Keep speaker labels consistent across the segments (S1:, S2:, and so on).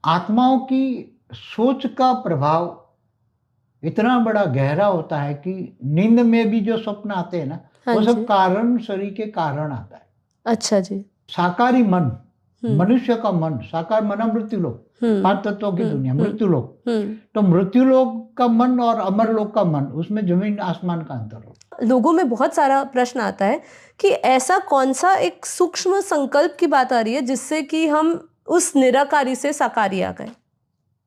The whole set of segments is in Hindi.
S1: आत्माओं की सोच का प्रभाव इतना बड़ा गहरा होता है कि नींद में भी जो स्वप्न आते हैं ना,
S2: हाँ
S1: वो सब
S2: जी।
S1: कारण शरीर के कारण आता है।
S2: अच्छा जी।
S1: साकारी मन,
S2: हम्म
S1: मनुष्य का मन, साकार मना मृत्यु लोक,
S2: हम्म
S1: पांच तत्वों की दुनिया मृत्यु लोक।
S2: हम्म
S1: तो मृत्यु लोक का मन और अमर लोक का मन, उसमें जमीन आसमान का अंतर हो।
S2: लोगों में बहुत सारा प्रश्न आता है कि ऐसा कौन सा एक सूक्ष्म संकल्प की बात आ रही है जिससे कि हम उस निराकारी से साकारी आ गए।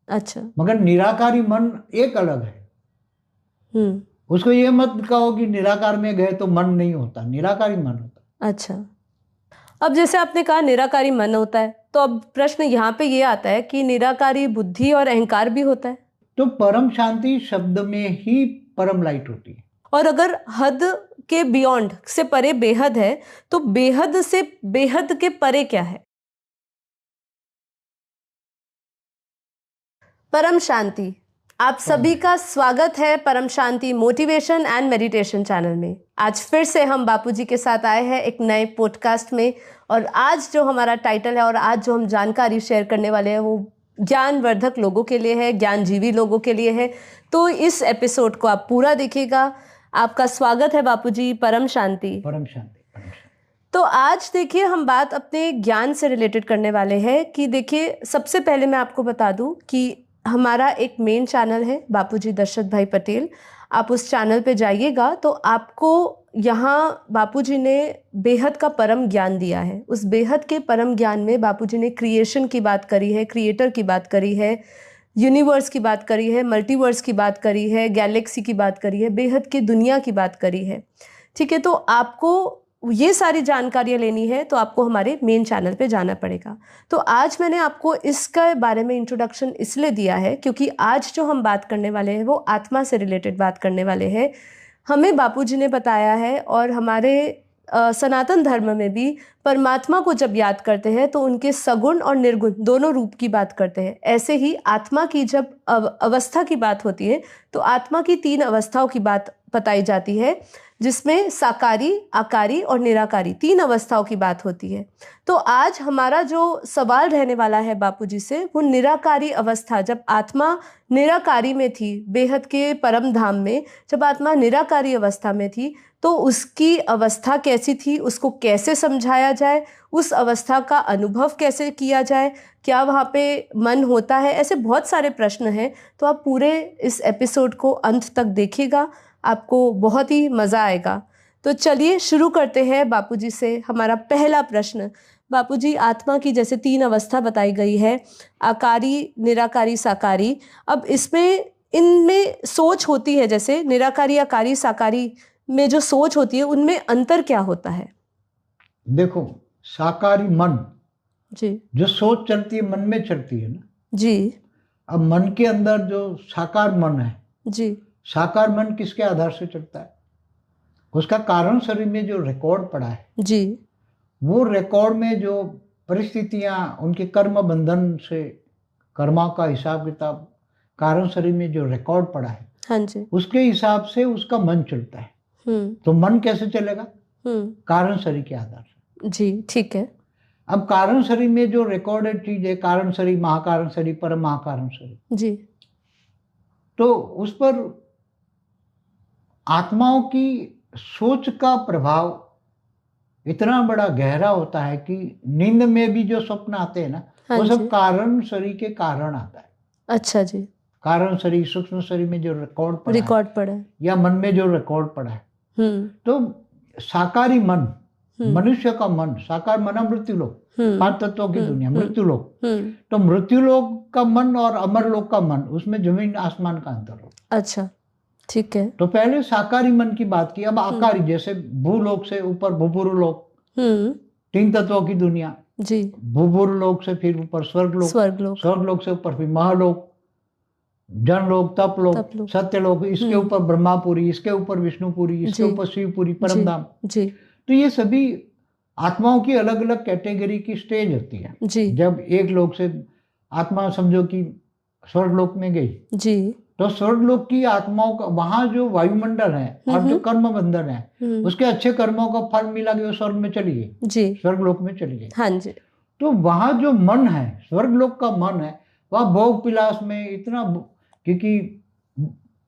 S2: अच्छा।
S1: मगर निराकारी मन एक अलग है। उसको ये मत कहो कि निराकार में गए तो मन नहीं होता, निराकारी मन होता।
S2: अच्छा। अब जैसे आपने कहा निराकारी मन होता है, तो अब प्रश्न यहाँ पे ये आता है कि निराकारी बुद्धि और अहंकार भी होता है।
S1: तो परम शांति शब्द में ही परम लाइट होती है।
S2: और अगर हद के बियॉन्ड से परे बेहद है, तो बेहद से बेहद के परे क्या है? परम शांति। आप सभी का स्वागत है परम शांति मोटिवेशन एंड मेडिटेशन चैनल में। आज फिर से हम बापूजी के साथ आए हैं एक नए पॉडकास्ट में, और आज जो हमारा टाइटल है और आज जो हम जानकारी शेयर करने वाले हैं वो ज्ञानवर्धक लोगों के लिए है, ज्ञानजीवी लोगों के लिए है। तो इस एपिसोड को आप पूरा देखिएगा। आपका स्वागत है बापूजी। परम शांति।
S1: परम शांति।
S2: तो आज देखिए हम बात अपने ज्ञान से रिलेटेड करने वाले हैं कि देखिए सबसे पहले मैं आपको बता दूं कि हमारा एक मेन चैनल है बापूजी दशरथ भाई पटेल। आप उस चैनल पे जाइएगा तो आपको यहाँ बापूजी ने बेहद का परम ज्ञान दिया है। उस बेहद के परम ज्ञान में बापूजी ने क्रिएशन की बात करी है, क्रिएटर की बात करी है, यूनिवर्स की बात करी है, मल्टीवर्स की बात करी है, गैलेक्सी की बात करी है, बेहद की दुनिया की बात करी है। ठीक है, तो आपको ये सारी जानकारियाँ लेनी है तो आपको हमारे मेन चैनल पे जाना पड़ेगा। तो आज मैंने आपको इसके बारे में इंट्रोडक्शन इसलिए दिया है क्योंकि आज जो हम बात करने वाले हैं वो आत्मा से रिलेटेड बात करने वाले हैं। हमें बापूजी ने बताया है, और हमारे सनातन धर्म में भी परमात्मा को जब याद करते हैं तो उनके सगुण और निर्गुण दोनों रूप की बात करते हैं। ऐसे ही आत्मा की जब अवस्था की बात होती है तो आत्मा की 3 अवस्थाओं की बात बताई जाती है, जिसमें साकारी, आकारी और निराकारी 3 अवस्थाओं की बात होती है। तो आज हमारा जो सवाल रहने वाला है बापूजी से वो निराकारी अवस्था, जब आत्मा निराकारी में थी, बेहद के परम धाम में जब आत्मा निराकारी अवस्था में थी तो उसकी अवस्था कैसी थी, उसको कैसे समझाया जाए, उस अवस्था का अनुभव कैसे किया जाए, क्या वहाँ पे मन होता है, ऐसे बहुत सारे प्रश्न हैं। तो आप पूरे इस एपिसोड को अंत तक देखिएगा, आपको बहुत ही मज़ा आएगा। तो चलिए शुरू करते हैं बापूजी से। हमारा पहला प्रश्न, बापूजी आत्मा की जैसे 3 अवस्था बताई गई है, आकारी, निराकारी, साकारी। अब इसमें इनमें सोच होती है, जैसे निराकारी, आकारी, साकारी में जो सोच होती है उनमें अंतर क्या होता है?
S1: देखो, साकारी मन
S2: जी।
S1: जो सोच चलती है मन में चलती है ना
S2: जी।
S1: अब मन के अंदर जो साकार मन है
S2: जी।
S1: साकार मन किसके आधार से चलता है? उसका कारण शरीर में जो रिकॉर्ड पड़ा है
S2: जी।
S1: वो रिकॉर्ड में जो परिस्थितियां, उनके कर्म बंधन से कर्मा का हिसाब किताब कारण शरीर में जो रिकॉर्ड पड़ा है,
S2: हाँ जी,
S1: उसके हिसाब से उसका मन चलता है। तो मन कैसे चलेगा? कारण शरीर के आधार से।
S2: जी, ठीक है।
S1: अब कारण शरीर में जो रिकॉर्डेड चीज है, कारण शरीर, महाकारण शरीर, परम महाकारण शरीर,
S2: जी।
S1: तो उस पर आत्माओं की सोच का प्रभाव इतना बड़ा गहरा होता है कि नींद में भी जो स्वप्न आते हैं ना,
S2: हाँ
S1: वो सब
S2: जी।
S1: कारण शरीर के कारण आता है।
S2: अच्छा जी।
S1: कारण शरीर, सूक्ष्म शरीर में जो रिकॉर्ड पड़ा है
S2: रिकॉर्ड पड़ा है।
S1: या मन में जो रिकॉर्ड पड़ा है,
S2: हम्म
S1: तो साकारी मन, मनुष्य का मन, साकार मना मृत्यु लोक, 5 तत्वों की दुनिया मृत्यु लोक। तो मृत्यु लोक का मन और अमर लोक का मन, उसमें जमीन आसमान का अंतर हो।
S2: अच्छा, ठीक है।
S1: तो पहले साकारी मन की बात की, अब आकारी, जैसे भूलोक से ऊपर भूपुर लोक, 3 तत्वों की दुनिया।
S2: जी।
S1: भूपुर लोक से फिर ऊपर स्वर्गलोक,
S2: स्वर्गलोक।
S1: स्वर्गलोक से ऊपर फिर महालोक, जनलोक, तपलोक, सत्यलोक, इसके ऊपर ब्रह्मापुरी, इसके ऊपर विष्णुपुरी, इसके ऊपर शिवपुरी, परमधाम।
S2: जी।
S1: तो ये सभी आत्माओं की अलग अलग कैटेगरी की स्टेज होती है।
S2: जी।
S1: जब एक लोक से आत्मा समझो कि स्वर्गलोक में गई,
S2: जी।
S1: तो स्वर्गलोक की आत्माओं का वहां जो वायुमंडल है और जो कर्म बंधन है, उसके अच्छे कर्मों का फल मिला कि वो स्वर्ग में चली गई,
S2: जी,
S1: स्वर्गलोक में चली गई।
S2: हाँ जी।
S1: तो वहां जो मन है, स्वर्गलोक का मन है, वहाँ भोग विलास में इतना क्योंकि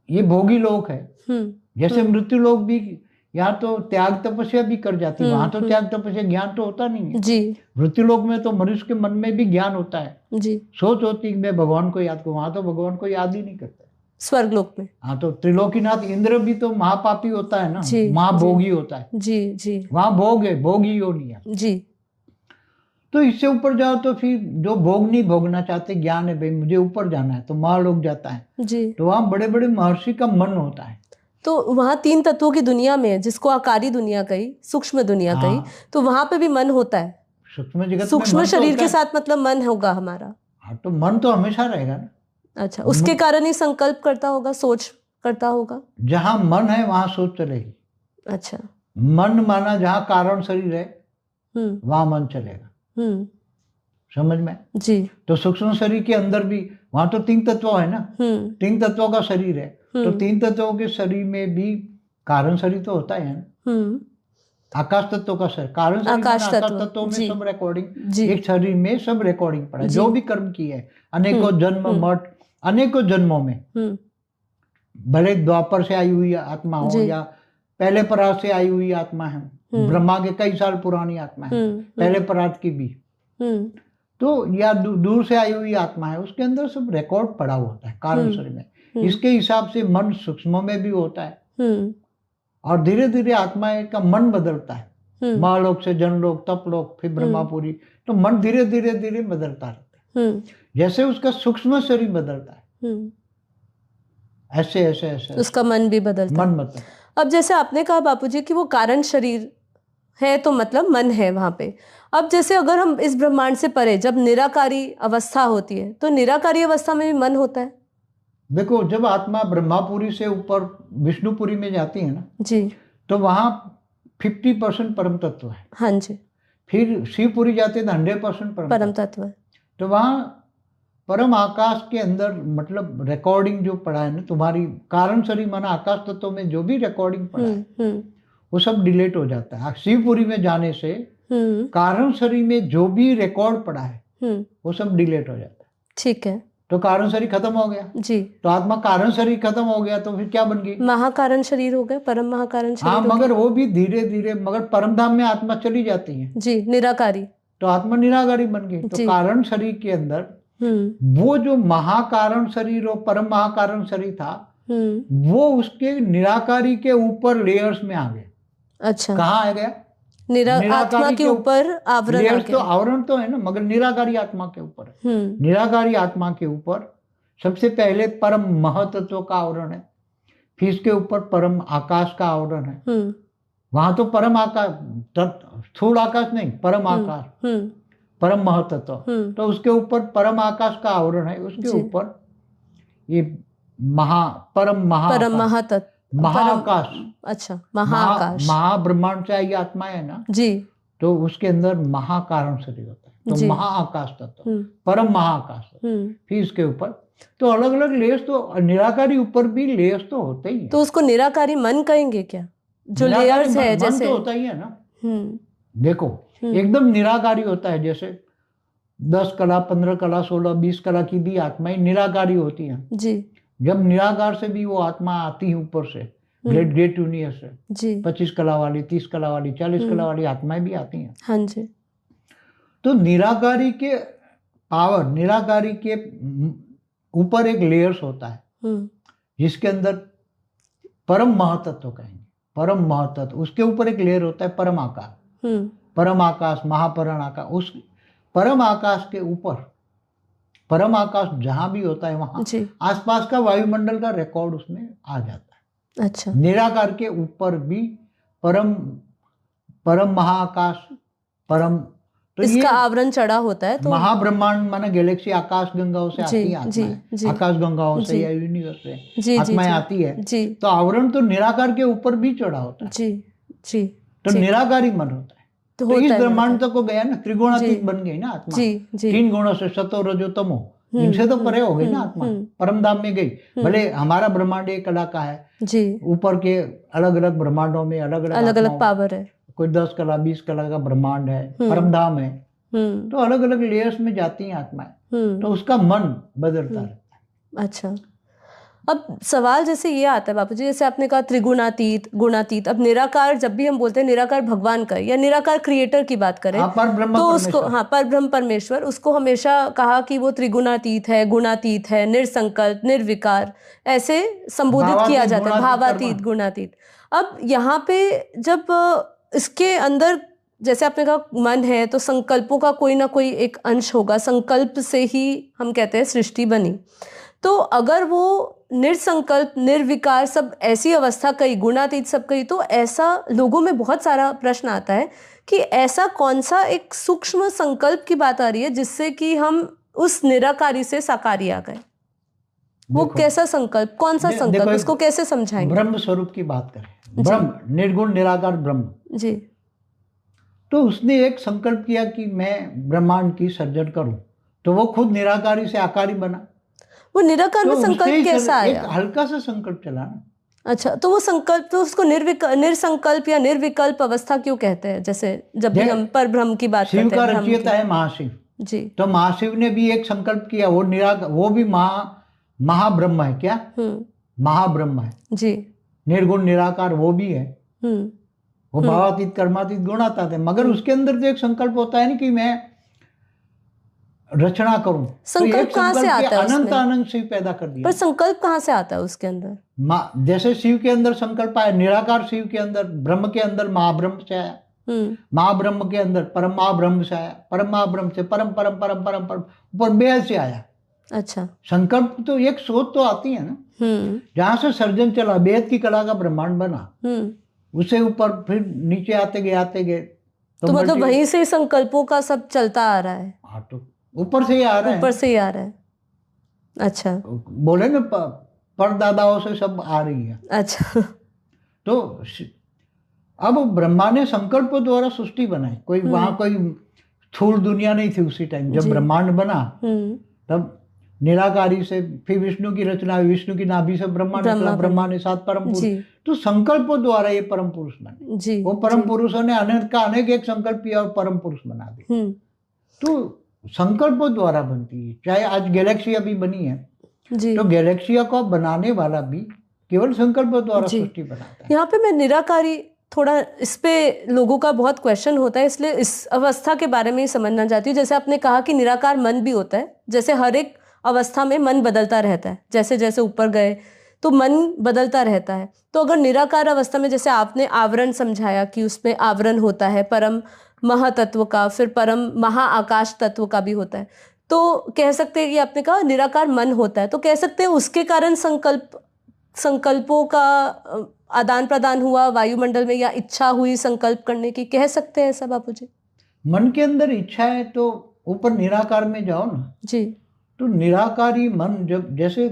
S1: ये भोगी लोक है, जैसे मृत्यु लोक भी, यहाँ तो त्याग तपस्या भी कर जाती है, वहां तो त्याग तपस्या ज्ञान तो होता नहीं है
S2: जी।
S1: मृत्यु लोक में तो मनुष्य के मन में भी ज्ञान होता है
S2: जी।
S1: सोच होती है मैं भगवान को याद करूं, वहां तो भगवान को याद ही नहीं करता।
S2: स्वर्ग लोक में
S1: हाँ, तो त्रिलोकीनाथ इंद्र भी तो महापापी होता है ना,
S2: जी,
S1: महाभोगी होता है।
S2: जी जी।
S1: वहां भोग है, भोगी योनि है
S2: जी।
S1: तो इससे ऊपर जाओ तो फिर जो भोग नहीं भोगना चाहते, ज्ञान है भाई मुझे ऊपर जाना है, तो महालोक जाता है
S2: जी।
S1: तो वहां बड़े बड़े महर्षि का मन होता है।
S2: तो वहां 3 तत्वों की दुनिया में, जिसको आकारी दुनिया कही, सूक्ष्म दुनिया कही, तो वहां पे भी मन होता है।
S1: सूक्ष्म जगत में
S2: सूक्ष्म
S1: मन
S2: शरीर
S1: तो
S2: के साथ मतलब मन होगा हमारा।
S1: हाँ, तो मन तो हमेशा रहेगा ना।
S2: अच्छा, उसके कारण ही संकल्प करता होगा, सोच करता होगा।
S1: जहां मन है वहां सोच चलेगी।
S2: अच्छा।
S1: मन माना जहां कारण शरीर है वहां मन चलेगा। समझ में?
S2: जी।
S1: तो सूक्ष्म शरीर के अंदर भी वहां तो 3 तत्व है ना, 3 तत्वों का शरीर है, तो 3 तत्वों के शरीर में भी कारण शरीर तो होता है ना। आकाश तत्व का शरीर, कारण शरीर
S2: आकाश
S1: तत्वों में सब रिकॉर्डिंग, एक शरीर में सब रिकॉर्डिंग पड़ा, जो भी कर्म किए है अनेकों जन्म मठ, अनेकों जन्मों में, भले द्वापर से आई हुई आत्मा हो या पहले परात से आई हुई आत्मा है, ब्रह्मा के कई साल पुरानी आत्मा है, पहले परात की भी, तो या दूर से आई हुई आत्मा है, उसके अंदर सब रिकॉर्ड पड़ा होता है कारण शरीर में। इसके हिसाब से मन सूक्ष्म में भी होता है और धीरे धीरे आत्मा का मन बदलता है, महालोक से जनलोक, तपलोक, फिर ब्रह्मापुरी, तो मन धीरे धीरे धीरे बदलता रहता है, जैसे उसका सूक्ष्म शरीर बदलता है ऐसे ऐसे ऐसे
S2: उसका मन भी बदलता है।
S1: मन मतलब
S2: अब जैसे आपने कहा बापूजी कि वो कारण शरीर है, तो मतलब मन है वहां पे। अब जैसे अगर हम इस ब्रह्मांड से परे जब निराकारी अवस्था होती है, तो निराकारी अवस्था में भी मन होता है।
S1: देखो, जब आत्मा ब्रह्मापुरी से ऊपर विष्णुपुरी में जाती है ना
S2: जी,
S1: तो वहां 50% परम तत्व है।
S2: हाँ जी।
S1: फिर शिवपुरी जाते हैं तो 100%
S2: परम तत्व है।
S1: तो वहां परम आकाश के अंदर मतलब रिकॉर्डिंग जो पड़ा है ना, तुम्हारी कारण शरीर माना आकाश तत्व में जो भी रिकॉर्डिंग पड़ा है वो सब डिलीट हो जाता है। शिवपुरी में जाने से कारण शरीर में जो भी रिकॉर्ड पड़ा है वो सब डिलीट हो जाता है।
S2: ठीक है।
S1: तो कारण शरीर खत्म हो गया
S2: जी।
S1: तो आत्मा कारण शरीर खत्म हो गया तो फिर क्या बन गई?
S2: महाकारण शरीर हो गया, परम महाकारण शरीर।
S1: हाँ, मगर वो भी धीरे धीरे, मगर परम धाम में आत्मा चली जाती है
S2: जी, निराकारी,
S1: तो आत्मा निराकारी बन गई। तो कारण शरीर के अंदर वो जो महाकारण शरीर और परम महाकारण शरीर था वो उसके निराकारी के ऊपर लेयर्स में आ गए।
S2: अच्छा,
S1: कहाँ आ गया?
S2: आत्मा के ऊपर आवरण।
S1: लेयर्स तो आवरण तो है ना, मगर निराकारी आत्मा के ऊपर है। निराकारी आत्मा के ऊपर सबसे पहले परम महतत्व का आवरण है, फिर इसके ऊपर परम आकाश का आवरण है। वहां तो परम आकाश, स्थूल आकाश नहीं, परम आकाश, परम महतत्व, तो उसके ऊपर परम आकाश का आवरण है, उसके ऊपर ये परम महातत्व, महाकाश।
S2: अच्छा, महाकाश,
S1: महाब्रह्मांड से आई आत्मा है ना
S2: जी,
S1: तो उसके अंदर महाकारण शरीर होता है, तो महाआकाश तत्व, परम महाआकाश, फिर इसके ऊपर तो अलग अलग लेयर्स, तो निराकारी ऊपर भी लेयर्स तो होते ही है।
S2: तो उसको निराकारी मन कहेंगे क्या? जो लेयर्स है जैसे
S1: तो होता ही है ना। देखो, एकदम निराकारी होता है, जैसे 10 कला, 15 कला, 16, 20 कला की भी आत्माएं निराकारी होती हैं
S2: जी।
S1: जब निराकार से भी वो आत्मा आती है ऊपर से, ग्रेट यूनिवर्स से जी, 25 कला वाली, 30 कला वाली, 40 कला वाली आत्माएं भी आती हैं।
S2: हाँ जी।
S1: तो निराकारी के पावर, निराकारी के ऊपर एक लेयर्स होता है जिसके अंदर परम महतत्व कहेंगे, परम महतत्व, उसके ऊपर एक लेयर होता है परम आकाश, परम आकाश, महापरण आकाश। उस परम आकाश के ऊपर, परम आकाश जहां भी होता है वहां आसपास का वायुमंडल का रिकॉर्ड उसमें आ जाता है।
S2: अच्छा।
S1: निराकार के ऊपर भी परम महाआकाश, परम, तो
S2: इसका आवरण चढ़ा होता है। तो
S1: महाब्रह्मांड माना गैलेक्सी आकाश गंगाओं से आती है आत्माएं, आकाश गंगाओं से या यूनिवर्स से आत्माएं आती है, तो आवरण तो निराकार के ऊपर भी चढ़ा होता है।
S2: जी जी।
S1: तो निराकारी मन होता है। तो इस ब्रह्मांड तक को गया ना, त्रिगुणातीत बन गई ना आत्मा। 3 गुणों से, सतो रजो तमो, इनसे तो परे हो गई ना आत्मा, परम धाम में गई। भले हमारा ब्रह्मांड एक कला का है जी, ऊपर के अलग अलग ब्रह्मांडों में अलग अलग पावर है, कोई 10 कला 20 कला का ब्रह्मांड है, परम धाम है, तो अलग अलग लेयर्स में जाती हैं आत्माएं, तो उसका मन बदलता रहता है।
S2: अच्छा, अब सवाल जैसे ये आता है बापू जी, जैसे आपने कहा त्रिगुणातीत, गुणातीत, अब निराकार, जब भी हम बोलते हैं निराकार भगवान का या निराकार क्रिएटर की बात करें,
S1: पर ब्रह्म
S2: तो उसको, हाँ, पर ब्रह्म परमेश्वर, उसको हमेशा कहा कि वो त्रिगुणातीत है, गुणातीत है, निर्संकल्प, निर्विकार, ऐसे संबोधित किया जाता है, भावातीत, गुणातीत। अब यहाँ पे जब इसके अंदर, जैसे आपने कहा मन है, तो संकल्पों का कोई ना कोई एक अंश होगा, संकल्प से ही हम कहते हैं सृष्टि बनी। तो अगर वो निर्संकल्प, निर्विकार, सब ऐसी अवस्था कही, गुणातीत सब कही, तो ऐसा लोगों में बहुत सारा प्रश्न आता है कि ऐसा कौन सा एक सूक्ष्म संकल्प की बात आ रही है जिससे कि हम उस निराकारी से साकारी आ गए? वो कैसा संकल्प, कौन सा संकल्प, उसको कैसे समझाएंगे?
S1: ब्रह्म स्वरूप की बात करें, ब्रह्म, निर्गुण निराकार ब्रह्म
S2: जी,
S1: तो उसने एक संकल्प किया कि मैं ब्रह्मांड की सर्जन करूं, तो वो खुद निराकारी से आकारी बना।
S2: वो निराकार में संकल्प कैसा आया?
S1: एक हल्का सा संकल्प चला ना।
S2: अच्छा, तो वो संकल्प, तो उसको निर्संकल्प या निर्विकल्प अवस्था क्यों कहते हैं? जैसे जब भी हम पर ब्रह्म की बात करते हैं,
S1: शिव का रचयिता है महाशिव
S2: जी,
S1: तो महाशिव ने भी एक संकल्प किया, वो भी महाब्रह्म है। क्या? महाब्रह्म है
S2: जी,
S1: निर्गुण निराकार वो भी है। वो भावातीत, कर्मातीत, गुणातीत है, मगर उसके अंदर तो एक संकल्प होता है ना कि मैं रचना करूं।
S2: संकल्प
S1: तो
S2: कहाँ से आता है?
S1: अनंत आनंद शिव पैदा कर दिया।
S2: पर संकल्प कहाँ से आता है उसके अंदर?
S1: जैसे शिव के अंदर संकल्प आया, निराकार शिव के अंदर, ब्रह्म के अंदर महाब्रह्म से आया, महाब्रह्म के अंदर परम महाब्रह्म से आया, परम महाब्रह्म से परम परम परम परम परम ऊपर बेहद से आया।
S2: अच्छा,
S1: संकल्प तो एक सोच तो आती है ना, जहां से सर्जन चला, बेहद की कला का ब्रह्मांड बना, उससे ऊपर फिर नीचे आते गए
S2: तो मतलब वहीं से संकल्पों का सब चलता आ रहा है।
S1: हाँ, तो ऊपर से ही आ रहा है,
S2: ऊपर से ही आ रहा है। अच्छा,
S1: बोले ना परदादाओं से सब आ रही है।
S2: अच्छा,
S1: तो अब ब्रह्मा ने संकल्प द्वारा सृष्टि बनाई। कोई वहां कोई स्थूल दुनिया नहीं थी उसी टाइम जब ब्रह्मांड बना। तब निराकारी से फिर विष्णु की रचना हुई, विष्णु की नाभि से ब्रह्मा निकला, ब्रह्मा ने 7 परम पुरुष, तो संकल्पों द्वारा ये परम पुरुष बने। वो परम पुरुषों ने अनेक एक संकल्प किया और परम पुरुष बना दिया। तो संकल्पों द्वारा बनती है। चाहे आज गैलेक्सी अभी बनी है, तो गैलेक्सिया को बनाने वाला भी केवल संकल्प द्वारा सृष्टि बनाता है।
S2: यहाँ पे मैं निराकारी, थोड़ा इस पे लोगों का बहुत क्वेश्चन होता है, इसलिए इस अवस्था के बारे में ही समझना चाहती हूँ। जैसे आपने कहा कि निराकार मन भी होता है, जैसे हर एक अवस्था में मन बदलता रहता है, जैसे जैसे ऊपर गए तो मन बदलता रहता है। तो अगर निराकार अवस्था में, जैसे आपने आवरण समझाया कि उसमें आवरण होता है परम महातत्व का, फिर परम महाआकाश तत्व का भी होता है, तो कह सकते हैं कि आपने कहा निराकार मन होता है, तो कह सकते हैं उसके कारण संकल्पों का आदान प्रदान हुआ वायुमंडल में, या इच्छा हुई संकल्प करने की, कह सकते हैं ऐसा बापू जी?
S1: मन के अंदर इच्छा है तो ऊपर निराकार में जाओ ना
S2: जी,
S1: तो निराकारी मन, जब जैसे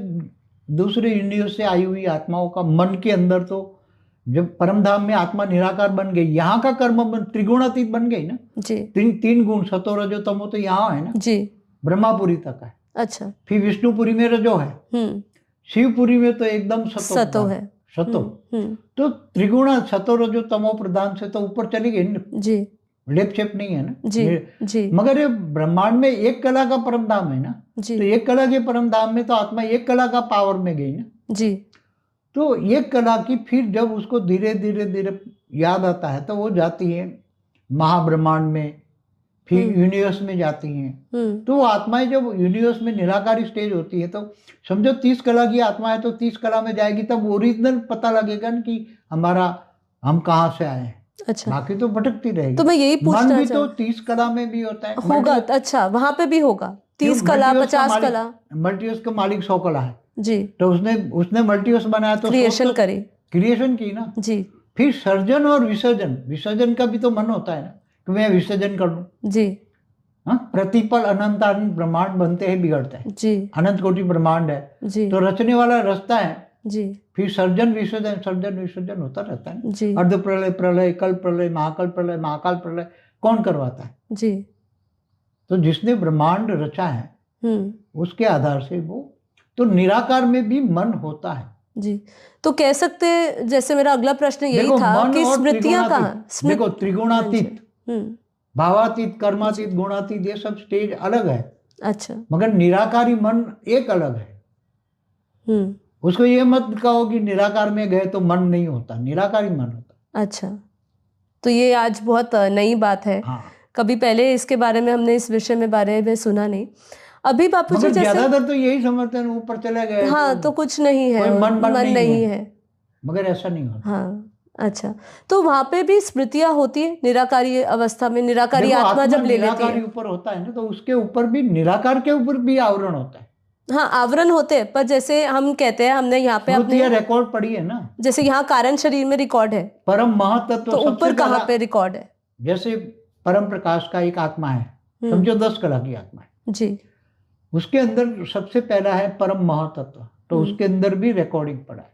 S1: दूसरे यूनिवर्स से आई हुई आत्माओं का मन के अंदर, तो जब परमधाम में आत्मा निराकार बन गई, यहाँ का कर्म त्रिगुणातीत बन गई ना जी। तीन गुण सतो रजो तमो तो यहाँ है ना जी, ब्रह्मापुरी तक है।
S2: अच्छा,
S1: फिर विष्णुपुरी में रजो है, शिवपुरी में तो एकदम सतो है, सतो। तो त्रिगुणा सतो रजो तमो प्रधान से तो ऊपर चली गई ना जी, लेप चेप नहीं है ना जी, जी। मगर ये ब्रह्मांड में एक कला का परमधाम है ना जी, तो एक कला के परमधाम में तो आत्मा एक कला का पावर में गई ना जी। तो एक कला की फिर जब उसको धीरे धीरे याद आता है तो वो जाती है महाब्रह्मांड में, फिर यूनिवर्स में जाती हैं। तो वो आत्माएं जब यूनिवर्स में निराकारी स्टेज होती है, तो समझो 30 कला की आत्मा है तो 30 कला में जाएगी, तब ओरिजिनल पता लगेगा ना कि हम कहाँ से आए हैं। अच्छा, बाकी तो भटकती रहेगी।
S2: तो मैं यही पूछना
S1: मन भी तो 30 कला में भी होता है,
S2: होगा। अच्छा, वहां पे भी होगा 30 कला, 50 कला।
S1: मल्टीवर्स का मालिक 100 कला है
S2: जी,
S1: तो उसने मल्टीवर्स बनाया तो क्रिएशन की ना जी। फिर सर्जन और विसर्जन का भी तो मन होता है ना कि मैं विसर्जन कर लूं जी। हाँ, प्रतिपल अनंत ब्रह्मांड बनते हैं, बिगड़ते हैं जी, अनंत कोटि ब्रह्मांड है जी, तो रचने वाला रचता है जी। फिर सर्जन विसर्जन होता रहता है जी। अर्ध प्रलय, प्रलय, कल प्रलय, महाकाल प्रलय कौन करवाता है जी? तो जिसने ब्रह्मांड रचा है उसके आधार से वो, तो निराकार में भी मन होता है
S2: जी। तो कह सकते, जैसे मेरा अगला प्रश्न यही था कि स्मृतियां कहाँ?
S1: देखो त्रिगुणातीत, भावातीत, कर्मातीत, गुणातीत, ये सब स्टेज अलग है।
S2: अच्छा।
S1: मगर निराकारी मन एक अलग है। उसको ये मत कहो कि निराकार में गए तो मन नहीं होता, निराकारी मन होता।
S2: अच्छा, तो ये आज बहुत नई बात है।
S1: हाँ,
S2: कभी पहले इसके बारे में हमने इस विषय में बारे में सुना नहीं। अभी बापूजी
S1: मगर
S2: जैसे
S1: ज्यादातर तो यही समझते हैं ऊपर चले गए
S2: हाँ तो कुछ नहीं है,
S1: कोई मन
S2: नहीं है।
S1: मगर ऐसा नहीं होता।
S2: हाँ, अच्छा, तो वहां पे भी स्मृतियां होती है निराकारी अवस्था में, निराकारी
S1: देखो,
S2: आत्मा जब ले लेती
S1: निराकारी
S2: है।
S1: ऊपर होता है ना, तो उसके ऊपर भी, निराकार के ऊपर भी आवरण होता है।
S2: हाँ, आवरण होते हैं, पर जैसे हम कहते हैं, हमने यहाँ पे अपने
S1: रिकॉर्ड पढ़ी है ना,
S2: जैसे यहाँ कारण शरीर में रिकॉर्ड है,
S1: परम महतत्व
S2: तो ऊपर कहाँ पे रिकॉर्ड है?
S1: जैसे परम प्रकाश का एक आत्मा है, समझो 10 कला की आत्मा है
S2: जी,
S1: उसके अंदर सबसे पहला है परम महतत्व, तो उसके अंदर भी रिकॉर्डिंग पड़ा है।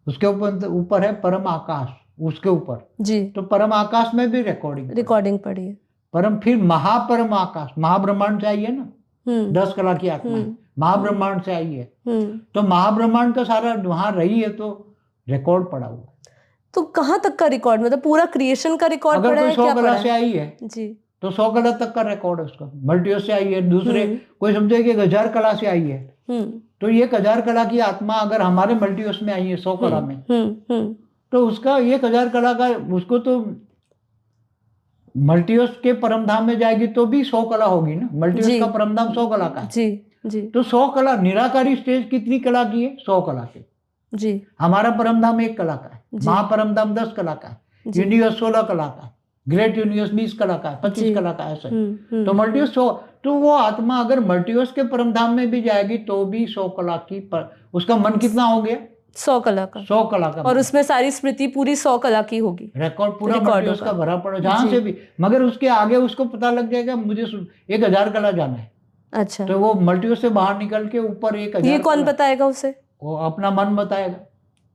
S1: उसके ऊपर है परम आकाश, उसके ऊपर
S2: जी,
S1: तो परम आकाश में भी रिकॉर्डिंग
S2: पड़ी है।
S1: परम, फिर महापरम आकाश, महाब्रह्मांड से आई है ना, 10 कला की आत्मा है, महाब्रह्मांड से आई है, तो महाब्रह्मांड का सारा वहां रही है, तो रिकॉर्ड पड़ा हुआ।
S2: तो कहाँ तक का रिकॉर्ड, मतलब पूरा क्रिएशन का रिकॉर्ड पड़ा है?
S1: 100 कला से आई है
S2: जी,
S1: तो 100 कला तक का रिकॉर्ड है उसका। मल्टीवर्स से आई है, दूसरे कोई समझे कि 1000 कला से आई है, तो ये 1000 कला की आत्मा अगर हमारे मल्टीवर्स में आई है 100 कला में, तो उसका 1000 कला का, उसको तो मल्टीवर्स के परमधाम में जाएगी तो भी 100 कला होगी ना, मल्टीवर्स का परमधाम 100 कला का है।
S2: जी जी,
S1: तो 100 कला, निराकारी स्टेज कितनी कला की है? 100 कला की। जी, हमारा परमधाम 1 कला का है, महापरमधाम 10 कला का है, यूनिवर्स 16 कला का है, ग्रेट यूनिवर्स 20 कला का है, 25 कला का, ऐसा है। तो मल्टीवर्स 100, तो वो आत्मा अगर मल्टीवर्स के परमधाम में भी जाएगी तो भी 100 कला की उसका मन कितना हो गया?
S2: 100 कला का। 100 कला का, और उसमें सारी स्मृति पूरी 100 कला की होगी,
S1: रिकॉर्ड पूरा मल्टीवर्स का भरा पड़ा जहां से भी। मगर उसके आगे उसको पता लग जाएगा मुझे 1000 कला जाना है। अच्छा, तो वो मल्टीवर्स से बाहर निकल के ऊपर 1000,
S2: ये कौन बताएगा उसे?
S1: वो अपना मन बताएगा।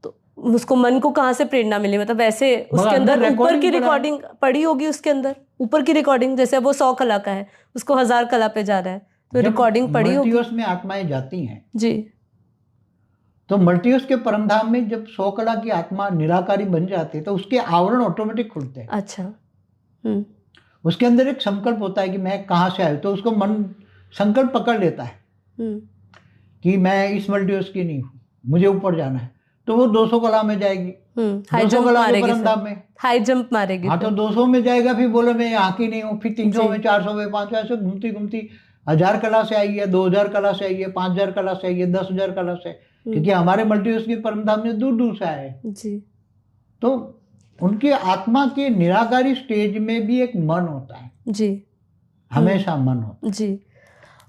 S2: तो उसको मन को कहाँ से प्रेरणा मिली? मतलब वैसे उसके अंदर ऊपर की रिकॉर्डिंग पड़ी होगी, उसके अंदर ऊपर की रिकॉर्डिंग, जैसे वो 100 कला का है, उसको 1000 कला पे जा रहा है, तो रिकॉर्डिंग पड़ी होगी।
S1: मल्टीवर्स में आत्माएं जाती हैं जी, तो मल्टीवर्स के परमधाम में जब 100 कला की आत्मा निराकारी बन जाती है तो उसके आवरण ऑटोमेटिक खुलते हैं। अच्छा, उसके अंदर एक संकल्प होता है कि मैं कहाँ से आया, तो उसको मन संकल्प पकड़ लेता है कि मैं इस मल्टीवर्स की नहीं हूँ, मुझे ऊपर जाना है, तो वो 200 कला में जाएगी, 200 कला के परमधाम में
S2: हाई जंप मारेगी।
S1: हाँ, तो 200 में जाएगा, फिर बोले मैं यहाँ की नहीं हूँ, फिर 300 में, 400 में, 500, ऐसे घूमती घूमती 1000 कला से आई है, 2000 कला से आई है, 5000 कला से आई है, 10,000 कला से, क्योंकि हमारे मल्टीवर्स के परमधाम में दूर दूर से आए जी। तो उनकी आत्मा के निराकारी स्टेज में भी एक मन होता है जी, हमेशा मन होता है जी।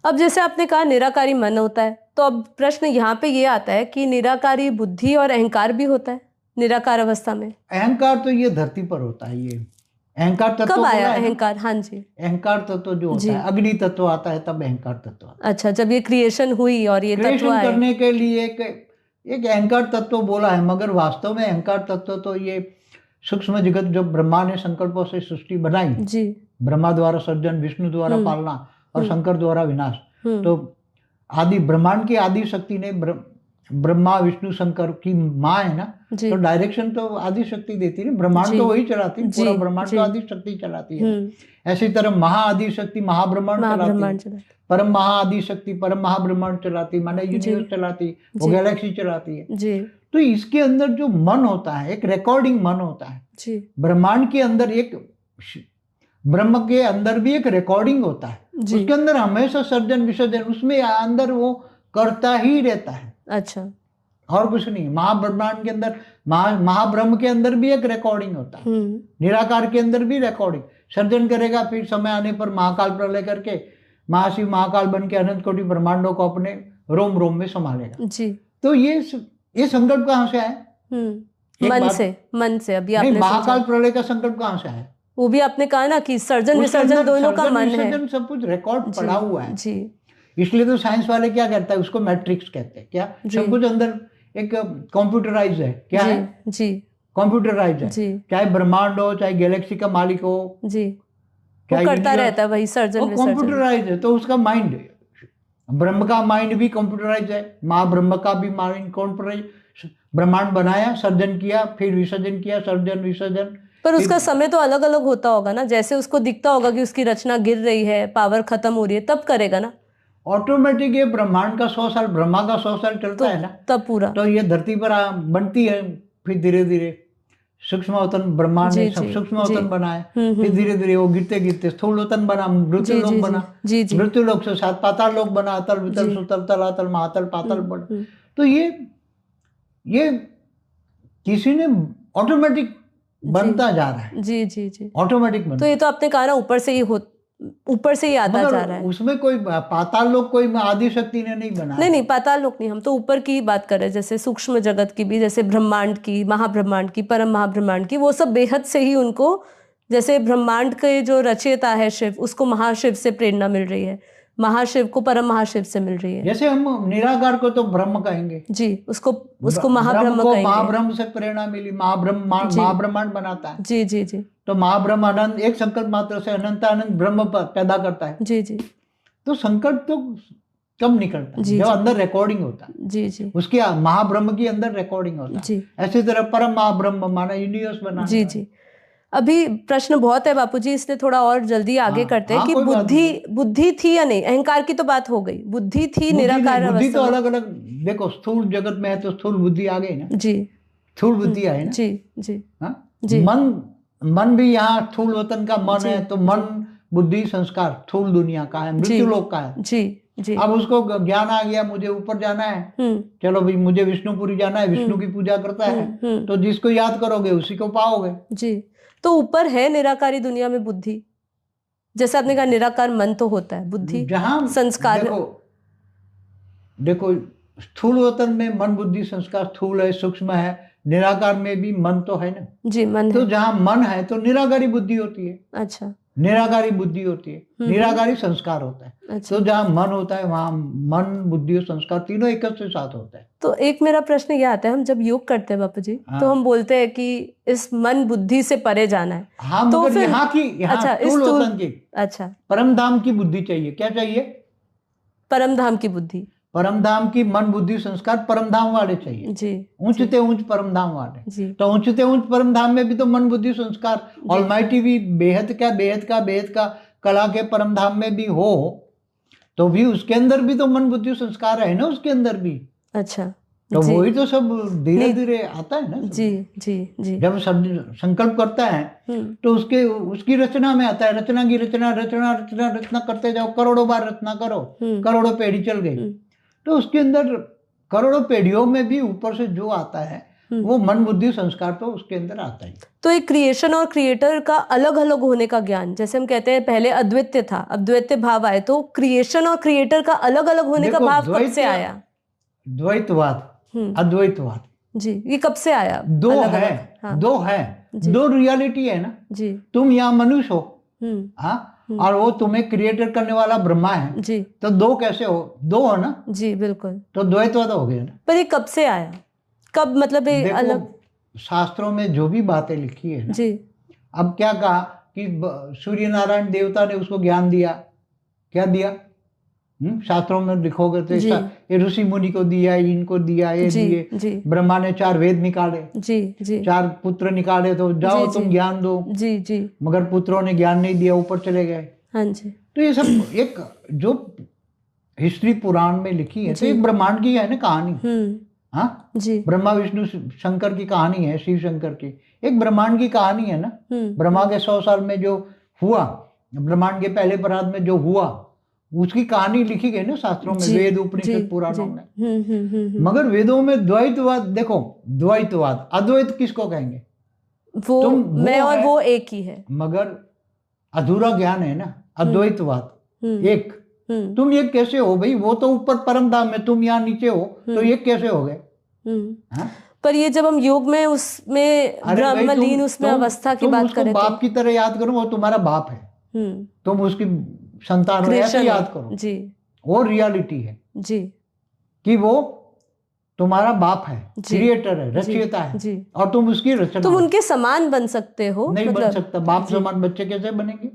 S1: अब जैसे आपने कहा निराकारी मन होता है, तो अब प्रश्न यहाँ पे ये आता है कि निराकारी बुद्धि और अहंकार भी होता है निराकार अवस्था में? अहंकार तो ये धरती पर होता है, ये अहंकार तत्व कब आया अहंकार? हाँ जी, अहंकार तत्व जो होता है, अग्नि तत्व आता है तब अहंकार तत्व आता है। अच्छा, जब ये क्रिएशन हुई और ये तत्व आए करने के लिए एक अहंकार तत्व बोला है, मगर वास्तव में अहंकार तत्व तो ये सूक्ष्म जगत, जब ब्रह्मा ने संकल्पों से सृष्टि बनाई जी, ब्रह्मा द्वारा सर्जन, विष्णु द्वारा पालना और शंकर द्वारा विनाश, तो आदि ब्रह्मांड की आदि शक्ति ने, ब्रह्मा विष्णु शंकर की माँ है ना, तो डायरेक्शन तो आदि शक्ति देती है, ब्रह्मांड तो वही चलाती है, पूरा ब्रह्मांड तो आदि शक्ति चलाती है। ऐसी तरह महाआदि शक्ति महाब्रह्मांड चलाती है, परम महाआदि शक्ति परम महाब्रह्मांड चलाती, माने यूनिवर्स चलाती, वो गैलेक्सी चलाती है। तो इसके अंदर जो मन होता है, एक रिकॉर्डिंग मन होता है। ब्रह्मांड के अंदर एक, ब्रह्म के अंदर भी एक रिकॉर्डिंग होता है, उसके अंदर हमेशा सर्जन विसर्जन, उसमें अंदर वो करता ही रहता है। अच्छा, और कुछ नहीं। महाब्रह्मांड के अंदर, महाब्रह्म के अंदर भी एक रिकॉर्डिंग होता है, निराकार के अंदर भी रिकॉर्डिंग, सर्जन करेगा, फिर समय आने पर महाकाल प्रलय करके महाशिव महाकाल बन के अनंत कोटि ब्रह्मांडों को अपने रोम रोम में संभालेगा जी। तो ये संकल्प कहाँ से आया? मन से अभी आपने महाकाल प्रलय का संकल्प कहाँ से आया? वो भी आपने कहा ना कि सर्जन विसर्जन दोनों का मन है, सब कुछ रिकॉर्ड पड़ा हुआ है जी। इसलिए तो साइंस वाले क्या कहता है, उसको मैट्रिक्स कहते हैं। क्या सब कुछ अंदर एक कंप्यूटराइज है, क्या जी, है जी, कंप्यूटराइज है जी। चाहे ब्रह्मांड हो, चाहे गैलेक्सी का मालिक हो जी, वो करता रहता है वही सर्जन विसर्जन, कंप्यूटराइज है। तो उसका माइंड, ब्रह्म का माइंड भी कंप्यूटराइज है, महाब्रह्म का भी माइंड कंप्यूटराइज। ब्रह्मांड बनाया, सर्जन किया, फिर विसर्जन किया, सर्जन विसर्जन,
S2: पर उसका समय तो अलग अलग होता होगा ना, जैसे उसको दिखता होगा कि उसकी रचना गिर रही है, पावर खत्म हो रही है, तब करेगा ना।
S1: ऑटोमेटिक ये ब्रह्मांड का 100 साल, ब्रह्मा का 100 साल चलता है ना,
S2: तब पूरा
S1: तो ये धरती पर बनती है, फिर धीरे धीरे सूक्ष्म वतन ब्रह्मा ने सब सूक्ष्म वतन बनाए, फिर धीरे धीरे वो गिरते गिरते स्थूल वतन बना, मृत्यु लोक बना, मृत्यु लोक से साथ पाताल लोक बना, अतल वितल सुतल तलातल महातल पाताल बना। तो ये किसी ने ऑटोमेटिक बनता जा रहा है।
S2: जी जी जी,
S1: ऑटोमेटिक बनता।
S2: तो ये तो आपने कहा ना ऊपर से ही आता जा रहा है।
S1: उसमें कोई पाताल लोक कोई आदि शक्ति ने नहीं बनाया।
S2: नहीं, पाताल लोक नहीं, हम तो ऊपर की बात कर रहे हैं, जैसे सूक्ष्म जगत की भी, जैसे ब्रह्मांड की, महाब्रह्मांड की, परम महाब्रह्मांड की, वो सब बेहद से ही उनको, जैसे ब्रह्मांड के जो रचयिता है शिव, उसको महाशिव से प्रेरणा मिल रही है, महाशिव को परम महाशिव से मिल रही है।
S1: जैसे हम निराकार को तो ब्रह्म कहेंगे
S2: जी, उसको महाब्रह्म कहेंगे।
S1: महाब्रह्म से प्रेरणा मिली, महाब्रह्मांड बनाता है।
S2: जी जी जी,
S1: तो महाब्रह्म अनंत, एक संकल्प मात्र से अनंत ब्रह्म पैदा करता है।
S2: जी जी,
S1: तो संकल्प तो कब निकलता है? जब अंदर रिकॉर्डिंग होता है।
S2: जी जी,
S1: उसके महाब्रह्म की अंदर रिकॉर्डिंग होता है।
S2: जी,
S1: ऐसी तरह परम महाब्रह्म माना यूनिवर्स बना।
S2: जी जी। अभी प्रश्न बहुत है बापूजी, इसलिए थोड़ा और जल्दी आगे करते हैं कि बुद्धि थी या नहीं। अहंकार की तो बात हो गई, बुद्धि थी निराकार
S1: बुद्धि तो अलग अलग, देखो स्थूल जगत में है तो स्थूल बुद्धि आ गई ना। जी, स्थूल बुद्धि आई ना। जी जी, जी। मन भी यहाँ स्थूल वतन का मन है, तो मन बुद्धि संस्कार स्थूल दुनिया का है, मृत्यु लोक का है। जी जी। अब उसको ज्ञान आ गया, मुझे ऊपर जाना है, चलो भाई मुझे विष्णुपुरी जाना है, विष्णु की पूजा करता है, तो जिसको याद करोगे उसी को पाओगे। जी, तो ऊपर है निराकारी दुनिया में बुद्धि, जैसे आपने कहा निराकार मन तो होता है, बुद्धि जहां संस्कार। देखो स्थूल वतन में मन बुद्धि संस्कार स्थूल है, सूक्ष्म है, निराकार में भी मन तो है ना। जी, मन तो है। जहां मन है तो निराकारी बुद्धि होती है। अच्छा, निराकारी बुद्धि होती है, निराकारी संस्कार होता है। अच्छा। तो जहाँ मन होता है वहाँ मन बुद्धि और संस्कार तीनों एक साथ होता है। तो एक मेरा प्रश्न यह आता है, हम जब योग करते हैं बापू जी, तो हम बोलते हैं कि इस मन बुद्धि से परे जाना है। हाँ, तो मगर यहाँ की अच्छा परम धाम की बुद्धि चाहिए। क्या चाहिए? परम धाम की बुद्धि, परम धाम की मन बुद्धि संस्कार परम धाम वाले चाहिए। जी, ऊंचते ऊंच परम धाम वाले। जी, तो ऊंचते ऊंच परम धाम में भी तो मन बुद्धि संस्कार, ऑलमाइटी भी बेहद का कला के परम धाम में भी हो, तो भी उसके अंदर भी तो मन बुद्धि संस्कार है ना, उसके अंदर भी। अच्छा, तो वही तो सब धीरे धीरे आता है ना। जी जी जी, जब संकल्प करता है तो उसकी रचना में आता है, रचना की रचना करते जाओ, करोड़ों बार रचना करो, करोड़ों पीढ़ी चल गई, तो उसके अंदर करोड़ों पीढ़ियों में भी ऊपर से जो आता है वो मन बुद्धि संस्कार तो उसके अंदर आता है। तो एक क्रिएशन और क्रिएटर का अलग अलग होने का ज्ञान, जैसे हम कहते हैं पहले अद्वैत था, अब द्वैत भाव आए, तो क्रिएशन और क्रिएटर का अलग अलग होने का भाव कब से आया? द्वैतवाद, अद्वैतवाद। जी, ये कब से आया? दो है। हाँ। दो रियलिटी है ना। जी, तुम यहाँ मनुष्य हो, हाँ, और वो तुम्हें क्रिएटर करने वाला ब्रह्मा है। जी, तो दो कैसे हो? दो हो ना। जी, बिल्कुल। तो द्वैतवाद हो गया ना। पर ये कब से आया? कब, मतलब अलग शास्त्रों में जो भी बातें लिखी है ना। जी, अब क्या कहा कि सूर्य नारायण देवता ने उसको ज्ञान दिया, क्या दिया? शास्त्रों में लिखोगे तो ये ऋषि मुनि को दिया, इनको दिया, ये दिए। ब्रह्मा ने 4 वेद निकाले। जी जी, 4 पुत्र निकाले, तो जाओ तुम ज्ञान दो। जी जी, मगर पुत्रों ने ज्ञान नहीं दिया, ऊपर चले गए। हाँ जी। तो ये सब एक जो हिस्ट्री पुराण में लिखी है, तो एक ब्रह्मांड की है ना कहानी। हाँ जी, ब्रह्मा विष्णु शंकर की कहानी है, शिव शंकर की एक ब्रह्मांड की कहानी है ना। ब्रह्मा के 100 साल में जो हुआ, ब्रह्मांड के पहले परात में जो हुआ, उसकी कहानी लिखी गई ना शास्त्रों में, वेद उपनिषद पुराणों में। मगर वेदों में द्वैतवाद, देखो द्वैतवाद, अद्वैत किसको कहेंगे? वो मैं और वो एक ही है, मगर अधूरा ज्ञान है ना अद्वैतवाद। एक तुम ये कैसे हो भाई? वो तो ऊपर परम धाम में, तुम यहाँ नीचे हो, तो ये कैसे हो गए? पर ये जब हम योग में उसमें ब्रह्मलीन उसमें अवस्था की बात करें, बाप की तरह याद करो, वो तुम्हारा बाप है, तुम उसकी संतान हो, ऐसे याद करो। जी, वो रियलिटी है। जी, कि वो तुम्हारा बाप है, क्रिएटर है, रचयिता है। जी, और तुम उसकी रचना, तुम उनके समान बन सकते हो। नहीं बन सकता, बाप समान बच्चे कैसे बनेंगे?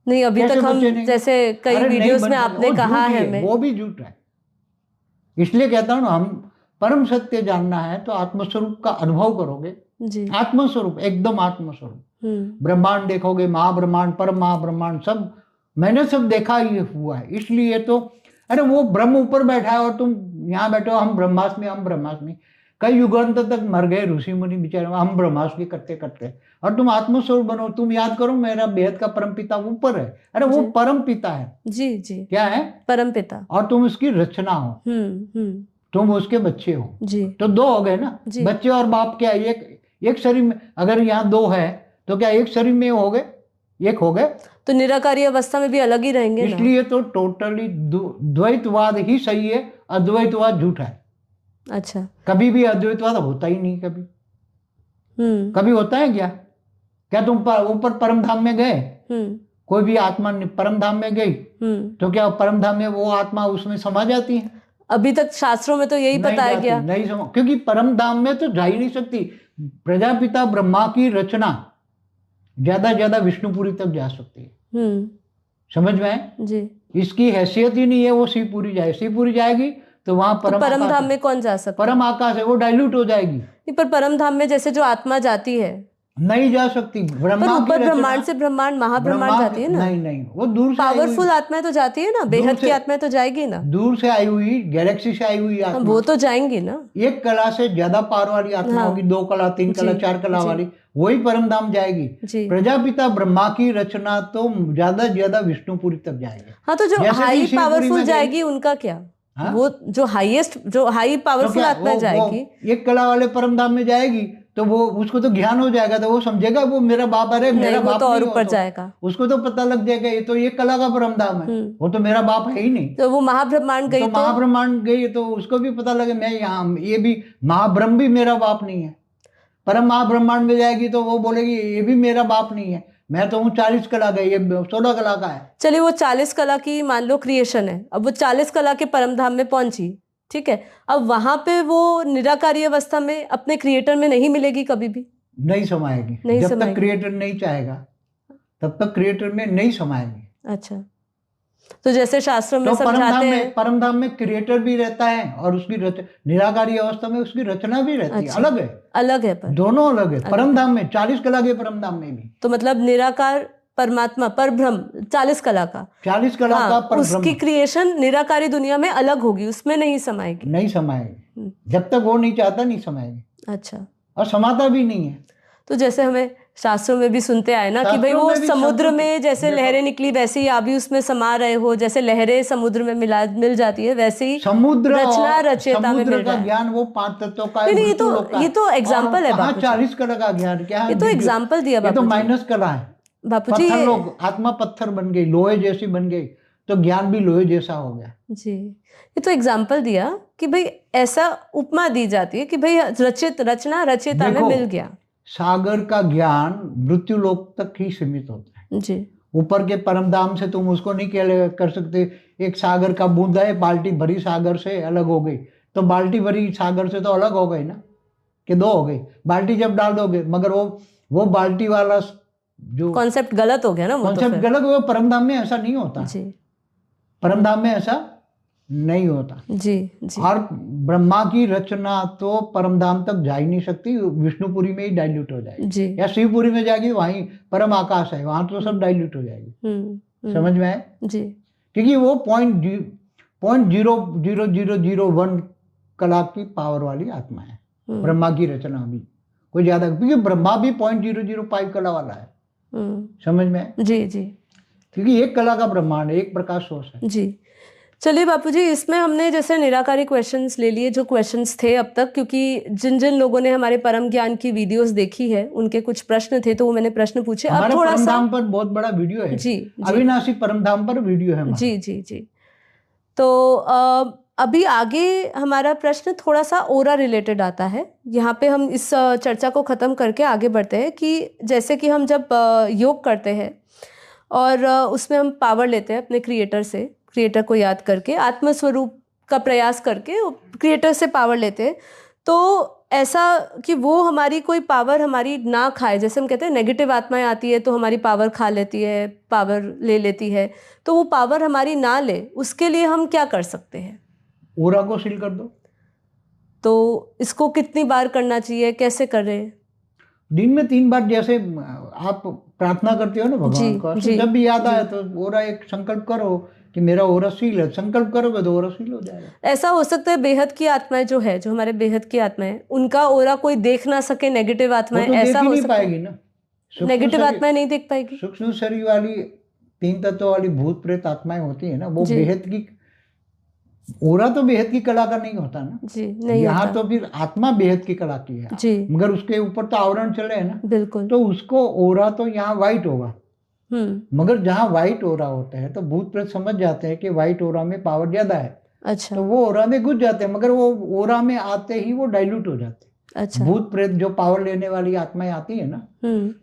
S1: नहीं, अभी तक हम जैसे कई वीडियोस में आपने कहा है, वो भी झूठ है। इसलिए कहता हूँ ना, परम सत्य जानना है तो आत्मस्वरूप का अनुभव करोगे।
S2: जी।
S1: आत्मस्वरूप, एकदम आत्मस्वरूप। ब्रह्मांड देखोगे, महाब्रह्मांड, परम महाब्रह्मांड, सब मैंने सब देखा ही हुआ है। इसलिए तो अरे वो ब्रह्म ऊपर बैठा है और तुम यहाँ बैठो, हम ब्रह्मास्मि, हम ब्रह्मास्मि। कई युगांत तक मर गए ऋषि मुनि बेचारे, हम ब्रह्मास्मि करते करते, और तुम आत्मस्वरूप बनो। तुम याद करो, मेरा बेहद का परम पिता ऊपर है। अरे वो परम पिता है।
S2: जी जी।
S1: क्या है?
S2: परम पिता।
S1: और तुम उसकी रचना हो, तुम उसके बच्चे हो जी। तो दो हो गए ना, बच्चे और बाप। क्या एक शरीर में, अगर यहाँ दो है तो क्या एक शरीर में हो गए, एक हो गए? तो
S2: निराकारी अवस्था में भी अलग ही रहेंगे।
S1: इसलिए तो टोटली द्वैतवाद ही सही है, अद्वैतवाद झूठा है।
S2: अच्छा।
S1: कभी भी अद्वैतवाद होता ही नहीं। कभी कभी होता है क्या? क्या तुम ऊपर परम धाम में गए, कोई भी आत्मा परम धाम में गई तो क्या परम धाम में वो आत्मा उसमें समा जाती है?
S2: अभी तक शास्त्रों में तो यही बताया गया
S1: नहीं समा, क्योंकि परम धाम में तो जा ही नहीं सकती। प्रजापिता ब्रह्मा की रचना ज्यादा विष्णुपुरी तक जा सकती है। समझ में आए जी? इसकी हैसियत ही नहीं है वो शिवपुरी जाए। शिवपुरी जाएगी तो वहां
S2: परम धाम में कौन जा सकता?
S1: परम आकाश है, वो डाइल्यूट हो जाएगी।
S2: पर परम धाम में जैसे जो आत्मा जाती है
S1: नहीं जा सकती।
S2: ऊपर ब्रह्मांड से ब्रह्मांड, महाब्रह्मांड जाती है ना।
S1: नहीं, वो दूर से
S2: पावरफुल आत्माएं तो जाती है ना, बेहद की आत्माएं तो जाएगी ना।
S1: दूर से आई हुई, गैलेक्सी से आई हुई आत्मा,
S2: वो तो जाएंगी ना।
S1: एक कला से ज्यादा पावर वाली आत्मा होगी, 2 कला, 3 कला, 4 कला वाली, वही परम धाम जाएगी। प्रजापिता ब्रह्मा की रचना तो ज्यादा विष्णुपुरी तक जाएगी।
S2: हाँ, तो जो हाई पावरफुल जाएगी उनका क्या? वो जो हाईएस्ट, जो हाई पावरफुल आत्मा जाएगी,
S1: एक कला वाले परम धाम में जाएगी तो वो उसको तो ज्ञान हो जाएगा, तो वो समझेगा वो मेरा बाप, अरे मेरा बाप
S2: तो और ऊपर जाएगा,
S1: उसको तो पता लग जाएगा ये तो एक कला का परम धाम है, वो तो मेरा बाप है ही नहीं।
S2: तो वो महाब्रह्मांड गई,
S1: तो महाब्रह्मांड गई तो उसको भी पता लगे मैं यहाँ, ये भी महाब्रह्म भी मेरा बाप नहीं है। परम महाब्रह्मांड में जाएगी तो वो बोलेगी ये भी मेरा बाप नहीं है, मैं तो हूँ 40 कला का, ये 16 कला का है।
S2: चलिए वो 40 कला की मान लो क्रिएशन है, अब वो 40 कला के परम धाम में पहुंची, ठीक है, अब वहां पे वो निराकारी अवस्था में अपने क्रिएटर में नहीं मिलेगी, कभी भी नहीं
S1: समाएगी। जब तक क्रिएटर नहीं चाहेगा तब तक क्रिएटर में नहीं समाएगी।
S2: अच्छा, तो जैसे शास्त्रों में समझाते हैं
S1: परम धाम में क्रिएटर भी रहता है और उसकी निराकारी अवस्था में उसकी रचना भी रहती है। अलग है पर दोनों अलग है। परम धाम में 40 कला के परम धाम में भी,
S2: तो मतलब निराकार परमात्मा पर ब्रह्म 40 कला का उसकी क्रिएशन निराकारी दुनिया में अलग होगी, उसमें नहीं समाएगी।
S1: जब तक वो नहीं चाहता नहीं समाएगी।
S2: अच्छा,
S1: और समाता भी नहीं है।
S2: तो जैसे हमें शास्त्रों में भी सुनते आए ना कि भाई वो समुद्र में जैसे लहरें निकली वैसे ही आप भी उसमें समा रहे हो, जैसे लहरें समुद्र में मिल जाती है वैसे ही
S1: समुद्र
S2: रचना रचयिता में मिल रहा है
S1: ज्ञान। वो 5 तत्वों का
S2: ये तो एग्जाम्पल है बापू।
S1: 40 कला का ज्ञान क्या है?
S2: ये तो एग्जाम्पल दिया बापू,
S1: तो माइनस कला है
S2: बापू जी।
S1: लोग आत्मा पत्थर बन गई, लोहे जैसी बन गई, तो ज्ञान भी लोहे जैसा हो गया
S2: जी। ये तो एग्जाम्पल दिया कि भाई ऐसा उपमा दी जाती है कि भाई रचना रचयिता में मिल गया।
S1: सागर का ज्ञान मृत्यु लोक तक ही सीमित होता है
S2: जी।
S1: ऊपर के परम धाम से तुम उसको नहीं कर सकते। एक सागर का बूंद है, बाल्टी भरी सागर से अलग हो गई, तो बाल्टी भरी सागर से तो अलग हो गई ना, कि 2 हो गई। बाल्टी जब डाल दोगे, मगर वो बाल्टी वाला जो
S2: कॉन्सेप्ट गलत हो गया ना,
S1: कॉन्सेप्ट गलत हो गया। परम धाम में ऐसा नहीं होता
S2: जी।
S1: परम धाम में ऐसा नहीं होता
S2: जी जी।
S1: और ब्रह्मा की रचना तो परमधाम तक जा ही नहीं सकती, विष्णुपुरी में ही डाइल्यूट हो जाएगी
S2: जी।
S1: या शिवपुरी में जाएगी, वहीं परम आकाश है, वहां तो सब डाइल्यूट हो जाएगी। समझ में आए जी? क्योंकि वो 0.00001 कला की पावर वाली आत्मा है ब्रह्मा की रचना भी, कोई ज्यादा, क्योंकि ब्रह्मा भी 0.005 कला वाला है। समझ में आए? जी जी। क्योंकि एक कला का ब्रह्मांड है, एक प्रकाश सोर्स है
S2: जी। चलिए बापूजी, इसमें हमने जैसे निराकारी क्वेश्चंस ले लिए, जो क्वेश्चंस थे अब तक, क्योंकि जिन लोगों ने हमारे परम ज्ञान की वीडियोस देखी है उनके कुछ प्रश्न थे, तो वो मैंने प्रश्न पूछे।
S1: अब थोड़ा सा परमधाम पर बहुत बड़ा वीडियो है
S2: जी,
S1: अविनाशी परमधाम पर वीडियो है
S2: जी जी जी। तो अभी आगे हमारा प्रश्न थोड़ा सा ओरा रिलेटेड आता है। यहाँ पे हम इस चर्चा को ख़त्म करके आगे बढ़ते हैं कि जैसे कि हम जब योग करते हैं और उसमें हम पावर लेते हैं अपने क्रिएटर से, क्रिएटर को याद करके, आत्मस्वरूप का प्रयास करके क्रिएटर से पावर लेते हैं, तो ऐसा कि वो हमारी कोई पावर हमारी ना खाए। जैसे हम कहते हैं नेगेटिव आत्माएं आती है तो हमारी पावर खा लेती है, पावर ले लेती है, तो वो पावर हमारी ना ले, उसके लिए हम क्या कर सकते हैं?
S1: ओरा को सील कर दो।
S2: तो इसको कितनी बार करना चाहिए, कैसे करें?
S1: दिन में 3 बार, जैसे आप प्रार्थना करते हो ना भगवान को, तो जब भी याद आए तो ओरा एक संकल्प करो कि मेरा ओरा सील है, संकल्प करोगे तो ओरा सील हो जाएगा।
S2: ऐसा हो सकता है बेहद की आत्माएं जो है, जो हमारे बेहद की आत्माएं, उनका ओरा कोई देख ना सके, नेगेटिव आत्माएं,
S1: तो
S2: ऐसा हो सकता है?
S1: पाएगी ना,
S2: नेगेटिव आत्माएं नहीं देख पाएगी।
S1: सूक्ष्म शरीर वाली 3 तत्वों वाली भूत प्रेत आत्माएं होती है ना, वो बेहद की ओरा तो बेहद की कला का नहीं होता ना
S2: जी, नहीं
S1: यहाँ
S2: होता।
S1: तो फिर आत्मा बेहद की कला की है
S2: जी,
S1: मगर उसके ऊपर तो आवरण चले है ना,
S2: बिल्कुल।
S1: तो उसको ओरा तो यहाँ व्हाइट होगा, मगर जहाँ व्हाइट ओरा होता है तो भूत प्रेत समझ जाते हैं कि व्हाइट ओरा में पावर ज्यादा है।
S2: अच्छा।
S1: तो वो ओरा में घुस जाते हैं, मगर वो ओरा में आते ही वो डाइल्यूट हो जाते हैं।
S2: अच्छा।
S1: भूत प्रेत जो पावर लेने वाली आत्माएं आती है ना,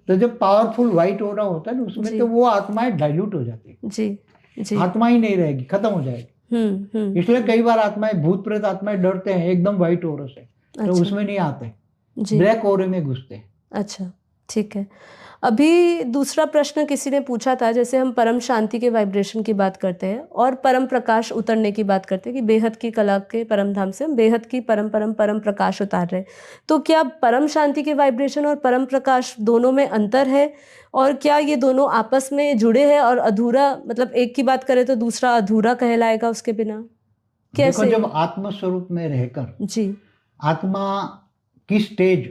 S1: तो जब पावरफुल व्हाइट ओरा होता है ना उसमें, तो वो आत्माएं डाइल्यूट हो जाती है।
S2: जी, जी।
S1: आत्मा ही नहीं रहेगी, खत्म हो जाएगी। इसलिए कई बार आत्माएं, भूत प्रेत आत्माएं डरते हैं एकदम व्हाइट ओरे से, तो उसमें नहीं आते, ब्लैक ओरे में घुसते।
S2: अच्छा, ठीक है। अभी दूसरा प्रश्न किसी ने पूछा था, जैसे हम परम शांति के वाइब्रेशन की बात करते हैं और परम प्रकाश उतरने की बात करते हैं कि बेहद की कला के परम धाम से हम बेहद की परम प्रकाश उतार रहे हैं, तो क्या परम शांति के वाइब्रेशन और परम प्रकाश दोनों में अंतर है, और क्या ये दोनों आपस में जुड़े हैं, और अधूरा, मतलब एक की बात करें तो दूसरा अधूरा कहलाएगा उसके बिना? कैसे?
S1: देखो, जब आत्म स्वरूप में रहकर
S2: जी,
S1: आत्मा की स्टेज,